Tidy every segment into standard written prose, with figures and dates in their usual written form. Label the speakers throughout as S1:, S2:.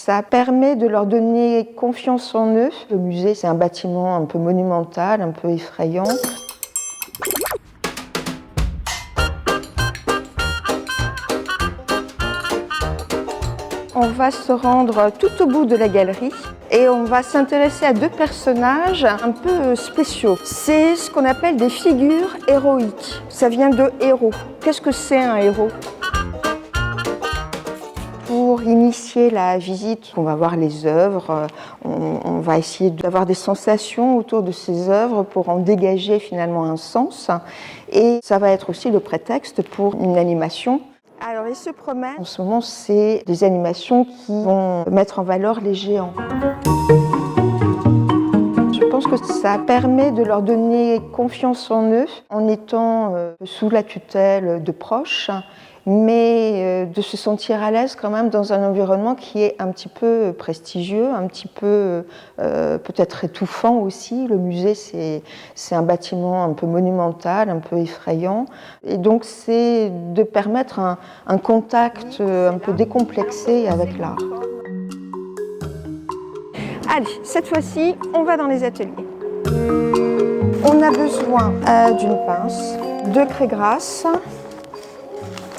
S1: Ça permet de leur donner confiance en eux. Le musée, c'est un bâtiment un peu monumental, un peu effrayant. On va se rendre tout au bout de la galerie et on va s'intéresser à deux personnages un peu spéciaux. C'est ce qu'on appelle des figures héroïques. Ça vient de héros. Qu'est-ce que c'est un héros ? Pour initier la visite, on va voir les œuvres, on va essayer d'avoir des sensations autour de ces œuvres pour en dégager finalement un sens. Et ça va être aussi le prétexte pour une animation. Alors, ils se promènent. En ce moment, c'est des animations qui vont mettre en valeur les géants. Je pense que ça permet de leur donner confiance en eux en étant sous la tutelle de proches, mais de se sentir à l'aise quand même dans un environnement qui est un petit peu prestigieux, un petit peu peut-être étouffant aussi. Le musée, c'est un bâtiment un peu monumental, un peu effrayant. Et donc, c'est de permettre un contact un peu décomplexé avec l'art. Allez, cette fois-ci, on va dans les ateliers. On a besoin d'une pince, de craie grasse.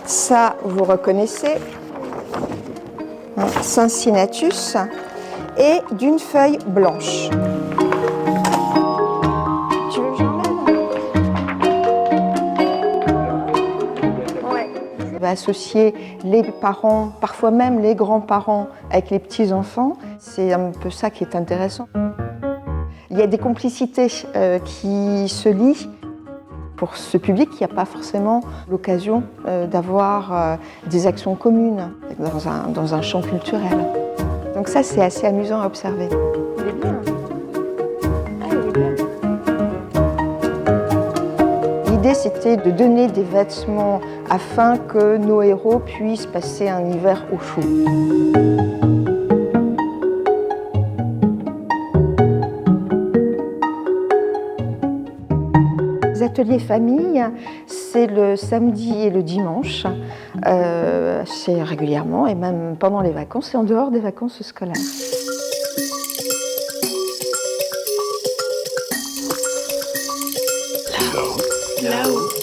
S1: Ça, vous reconnaissez, Cincinnatus, et d'une feuille blanche. Tu veux que j'emmène ? Ouais. On va associer les parents, parfois même les grands-parents, avec les petits-enfants. C'est un peu ça qui est intéressant. Il y a des complicités qui se lient. Pour ce public, il n'y a pas forcément l'occasion d'avoir des actions communes dans un champ culturel. Donc ça, c'est assez amusant à observer. Il est bien. Ah, il est bien. L'idée, c'était de donner des vêtements afin que nos héros puissent passer un hiver au chaud. Les ateliers famille, c'est le samedi et le dimanche, c'est régulièrement et même pendant les vacances et en dehors des vacances scolaires.
S2: Là-haut.